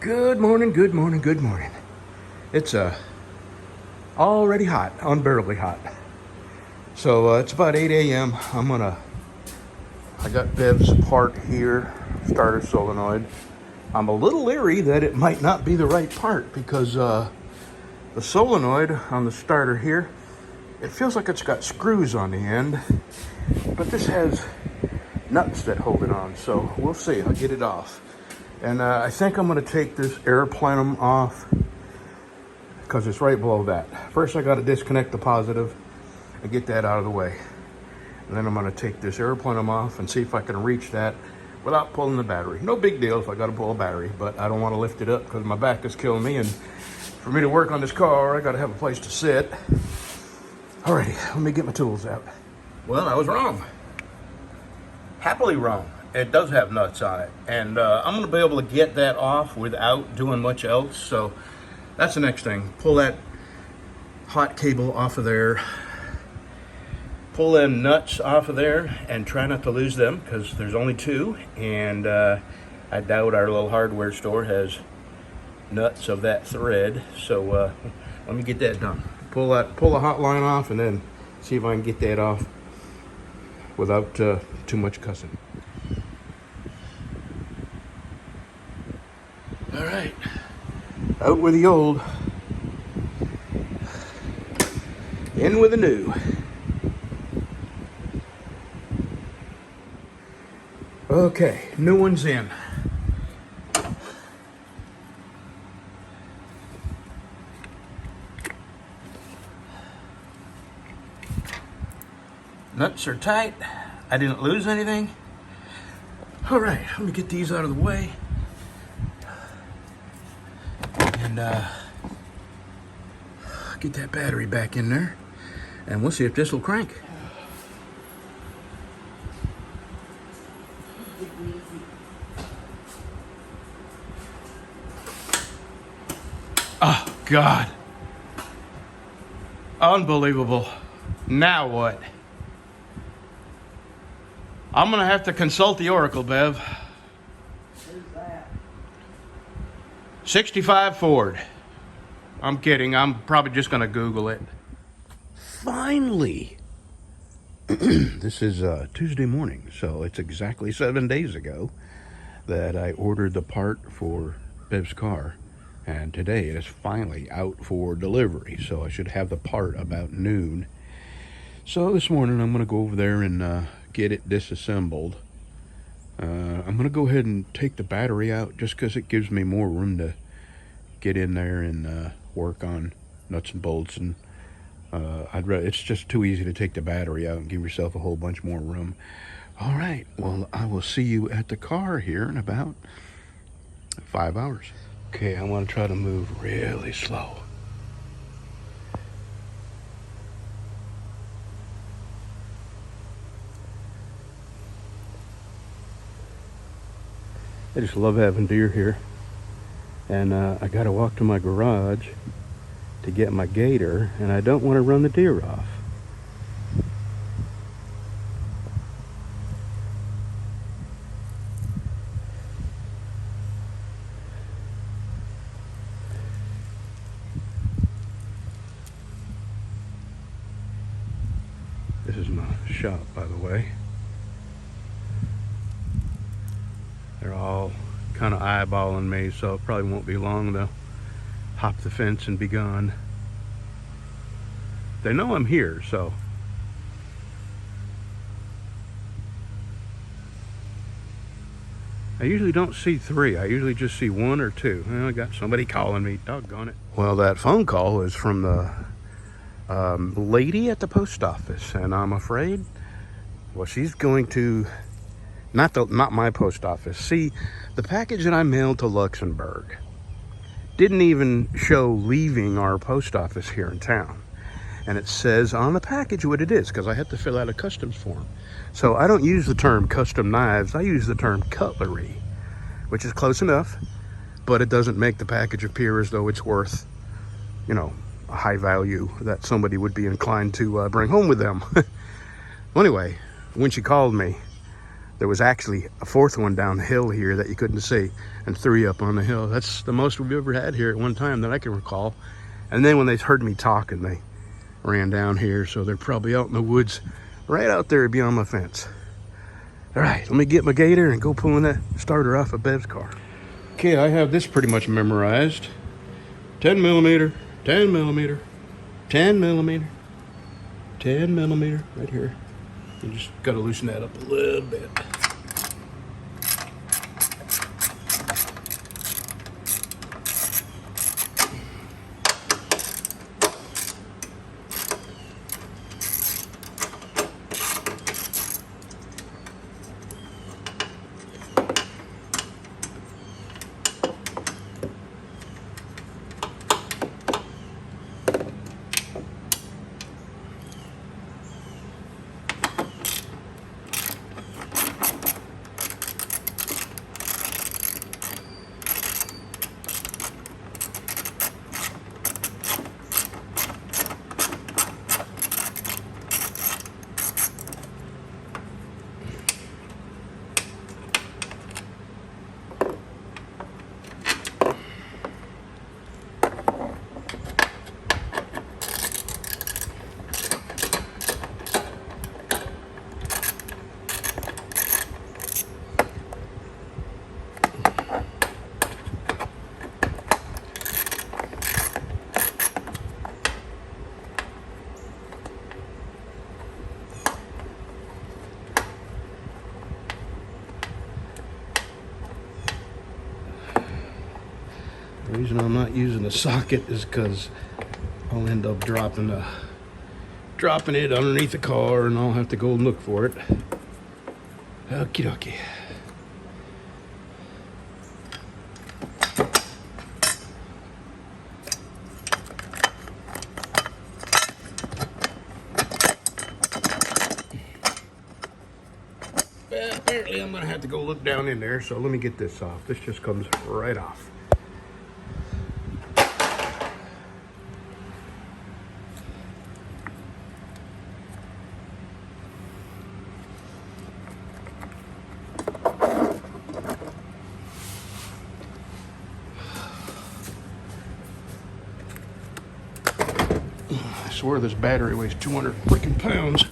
Good morning, good morning, good morning. It's already hot, unbearably hot. So it's about 8 a.m. I got Bev's part here, starter solenoid. I'm a little leery that it might not be the right part because the solenoid on the starter here, it feels like it's got screws on the end, but this has nuts that hold it on. So we'll see, I'll get it off. And I think I'm going to take this air plenum off because it's right below that. First, I got to disconnect the positive and get that out of the way. And then I'm going to take this air plenum off and see if I can reach that without pulling the battery. No big deal if I got to pull a battery, but I don't want to lift it up because my back is killing me. And for me to work on this car, I got to have a place to sit. Alrighty, let me get my tools out. Well, I was wrong. Happily wrong. It does have nuts on it, and I'm going to be able to get that off without doing much else. So that's the next thing. Pull that hot cable off of there, pull them nuts off of there, and try not to lose them because there's only two, and I doubt our little hardware store has nuts of that thread. So let me get that done. Pull the hot line off, and then see if I can get that off without too much cussing. All right, out with the old, in with the new. Okay, new one's in. Nuts are tight. I didn't lose anything. All right, let me get these out of the way. And get that battery back in there, and we'll see if this will crank. Oh God, unbelievable. Now what? I'm gonna have to consult the Oracle, Bev. 65 Ford. I'm kidding. I'm probably just going to Google it. Finally. This is Tuesday morning, so it's exactly 7 days ago that I ordered the part for Bev's car. And today it is finally out for delivery, so I should have the part about noon. So this morning I'm going to go over there and get it disassembled. I'm going to go ahead and take the battery out just because it gives me more room to get in there and work on nuts and bolts. And it's just too easy to take the battery out and give yourself a whole bunch more room. All right, well, I will see you at the car here in about 5 hours. Okay, I want to try to move really slow. I just love having deer here. And I gotta walk to my garage to get my gator, and I don't want to run the deer off. This is my shop, by the way. They're all kind of eyeballing me, so it probably won't be long. They'll hop the fence and be gone. They know I'm here, so. I usually don't see three. I usually just see one or two. Well, I got somebody calling me. Doggone it. Well, that phone call is from the lady at the post office, and I'm afraid, well, she's going to not my post office. See, the package that I mailed to Luxembourg didn't even show leaving our post office here in town. And it says on the package what it is, because I had to fill out a customs form. So I don't use the term custom knives, I use the term cutlery, which is close enough, but it doesn't make the package appear as though it's worth, you know, a high value that somebody would be inclined to bring home with them. Well, anyway, when she called me, There was actually a fourth one down the hill here that you couldn't see, and 3 up on the hill. That's the most we've ever had here at one time that I can recall. And then when they heard me talking, they ran down here, so they're probably out in the woods right out there beyond my fence. All right, let me get my gator and go pulling that starter off of Bev's car. Okay, I have this pretty much memorized. 10 millimeter, 10 millimeter, 10 millimeter, 10 millimeter, right here. You just gotta loosen that up a little bit. The reason I'm not using the socket is because I'll end up dropping it underneath the car, and I'll have to go and look for it. Okie dokie. Well, apparently I'm gonna have to go look down in there, so let me get this off. This just comes right off. I swear this battery weighs 200 freaking pounds.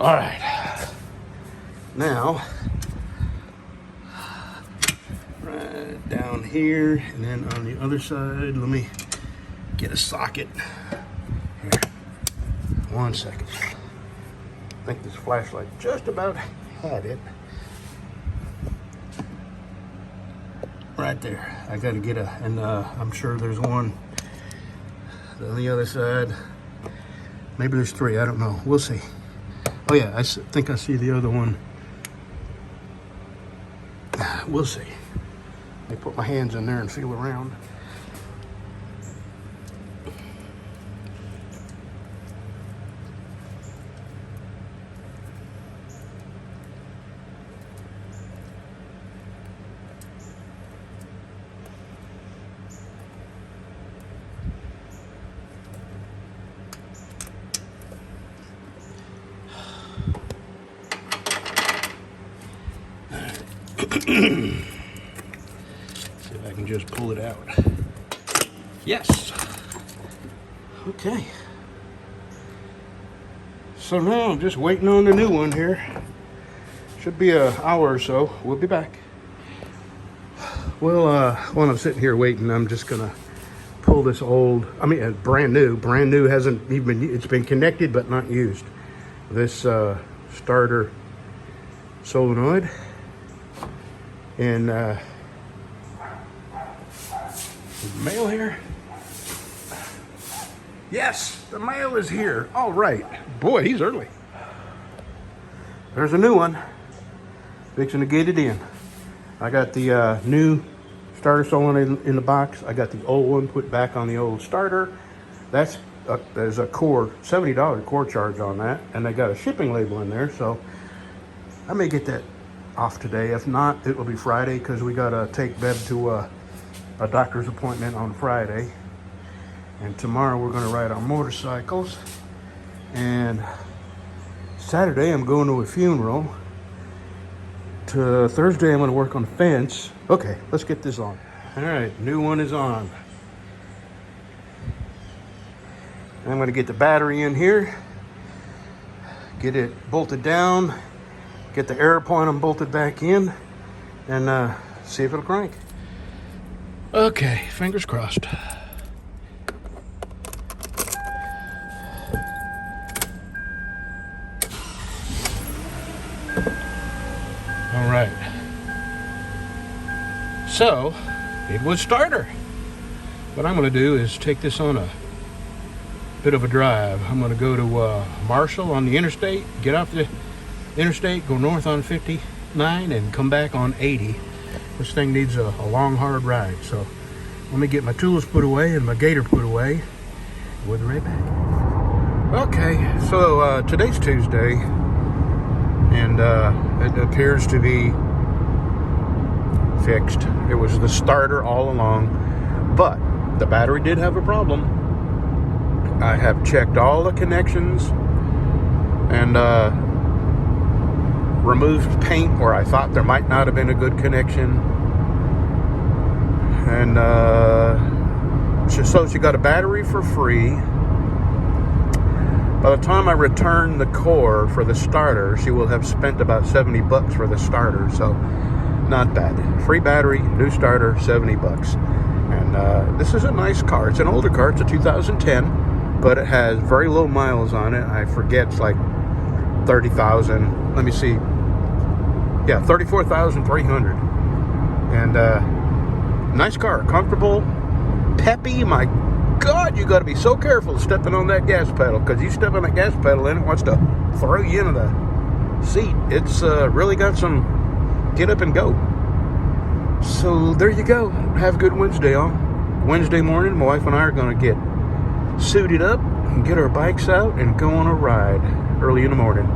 All right. Now, right down here, and then on the other side, let me get a socket. Here, 1 second. I think this flashlight just about had it. Right there. I gotta get and I'm sure there's one on the other side. Maybe there's 3, I don't know. We'll see. Oh yeah, I think I see the other one. We'll see. Let me put my hands in there and feel around. See if I can just pull it out. Yes. Okay. So now I'm just waiting on the new one here. Should be an hour or so. We'll be back. Well, while I'm sitting here waiting, I'm just gonna pull this old, brand new, hasn't even been, it's been connected but not used. This starter solenoid. And mail here? Yes, the mail is here. All right. Boy, he's early. There's a new one. Fixing to get it in. I got the new starter solenoid in the box. I got the old one put back on the old starter. There's a core, $70 core charge on that. And they got a shipping label in there. So I may get that off today. If not, it will be Friday because we got to take Bev to a doctor's appointment on Friday. And tomorrow we're going to ride our motorcycles. And Saturday I'm going to a funeral. Thursday I'm going to work on the fence. Okay, let's get this on. All right, new one is on. I'm going to get the battery in here, get it bolted down, get the air point bolted back in, and see if it'll crank. Okay, fingers crossed. All right. So, it was starter. What I'm going to do is take this on a bit of a drive. I'm going to go to Marshall on the interstate, get off the interstate, go north on 59, and come back on 80. This thing needs a long, hard ride. So, let me get my tools put away and my gator put away. We'll be right back. Okay, so today's Tuesday, and it appears to be fixed. It was the starter all along, but the battery did have a problem. I have checked all the connections and removed paint where I thought there might not have been a good connection, and so she got a battery for free. By the time I return the core for the starter, she will have spent about $70 for the starter, so not bad. Free battery, new starter, $70. And this is a nice car. It's an older car. It's a 2010, but it has very low miles on it. I forget, it's like 30,000. Let me see. Yeah, 34,300. And nice car, comfortable, peppy. My God, you got to be so careful stepping on that gas pedal, because you step on that gas pedal and it wants to throw you into the seat. It's really got some get up and go. So there you go. Have a good Wednesday, all. Wednesday morning, my wife and I are going to get suited up and get our bikes out and go on a ride early in the morning.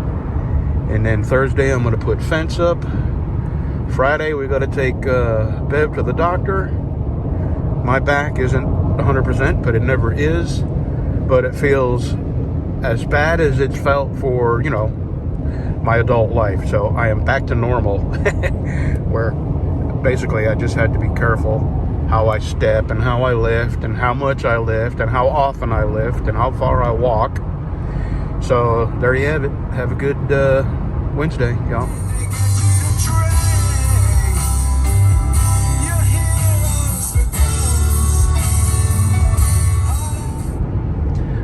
And then Thursday, I'm going to put fence up. Friday, we got to take Bev to the doctor. My back isn't 100%, but it never is. But it feels as bad as it's felt for, my adult life. So I am back to normal, where basically I just had to be careful how I step and how I lift and how much I lift and how often I lift and how far I walk. So there you have it. Have a good Wednesday, y'all.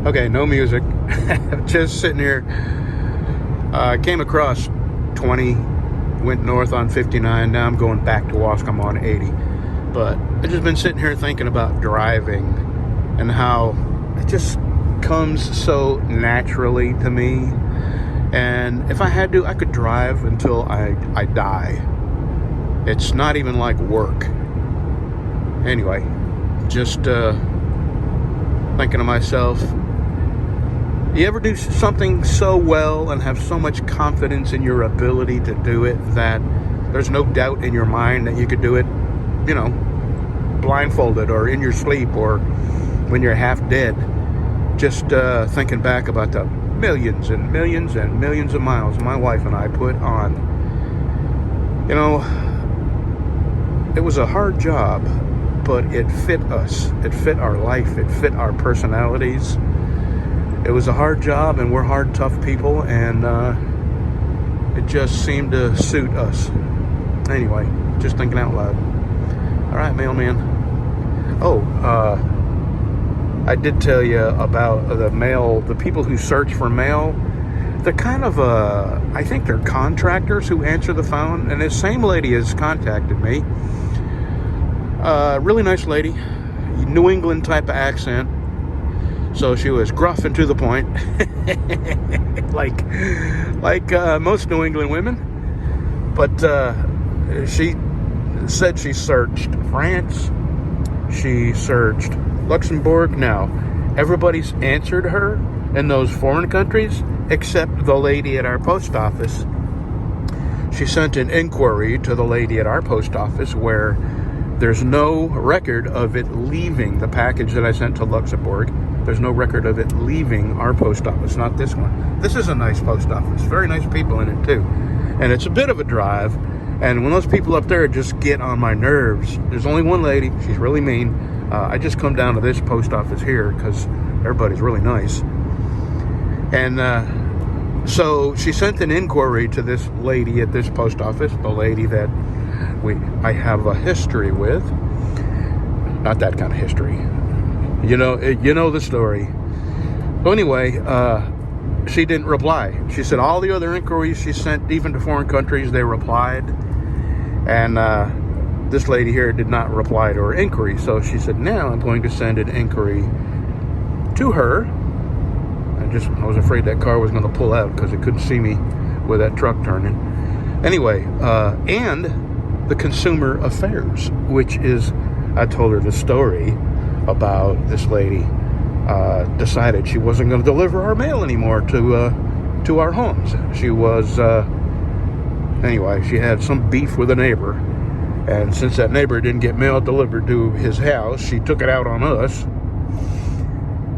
Okay, no music. Just sitting here. I came across 20, went north on 59. Now I'm going back to Wascom on 80. But I've just been sitting here thinking about driving and how it just comes so naturally to me. And if I had to, I could drive until I die. It's not even like work. Anyway, just thinking to myself, you ever do something so well and have so much confidence in your ability to do it that there's no doubt in your mind that you could do it, blindfolded or in your sleep or when you're half dead? Just thinking back about the millions and millions and millions of miles my wife and I put on. It was a hard job, but it fit us. It fit our life. It fit our personalities. It was a hard job, and we're hard, tough people, and it just seemed to suit us. Anyway, just thinking out loud. All right, mailman. Oh, I did tell you about the mail, the people who search for mail. They're kind of, I think they're contractors who answer the phone, and this same lady has contacted me. Really nice lady, New England type of accent. So she was gruff and to the point, like most New England women. But she said she searched France, she searched Luxembourg. Now, everybody's answered her in those foreign countries except the lady at our post office. She sent an inquiry to the lady at our post office where there's no record of it leaving the package that I sent to Luxembourg. There's no record of it leaving our post office, not this one. This is a nice post office. Very nice people in it, too. And it's a bit of a drive, And when those people up there just get on my nerves, there's only one lady. She's really mean. I just come down to this post office here because everybody's really nice. And so she sent an inquiry to this lady at this post office, the lady that I have a history with. Not that kind of history. You know the story. So anyway, she didn't reply. She said all the other inquiries she sent, even to foreign countries, they replied. And this lady here did not reply to her inquiry. So she said, now I'm going to send an inquiry to her. I was afraid that car was going to pull out because it couldn't see me with that truck turning. Anyway, and the Consumer Affairs, which is, I told her the story about this lady decided she wasn't going to deliver our mail anymore to our homes. She was, anyway, she had some beef with a neighbor. And since that neighbor didn't get mail delivered to his house, she took it out on us.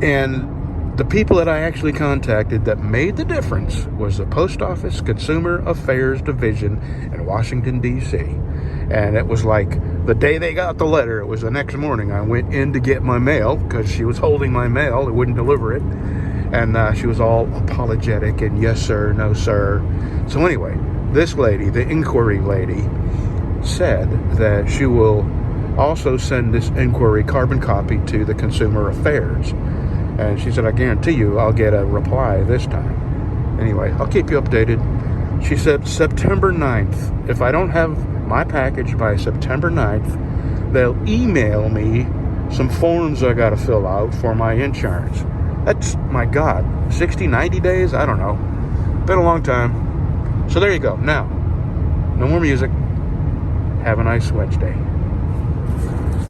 And the people that I actually contacted that made the difference was the Post Office Consumer Affairs Division in Washington, D.C. And it was like the day they got the letter, it was the next morning. I went in to get my mail because she was holding my mail. It wouldn't deliver it. And she was all apologetic and yes, sir, no, sir. So anyway, this lady, the inquiry lady, said that she will also send this inquiry carbon copy to the Consumer Affairs. And she said, I guarantee you I'll get a reply this time. Anyway, I'll keep you updated. She said September 9th. If I don't have my package by September 9th, they'll email me some forms I got to fill out for my insurance. That's, my God, 60, 90 days? I don't know. Been a long time. So there you go. Now, no more music. Have a nice Wednesday.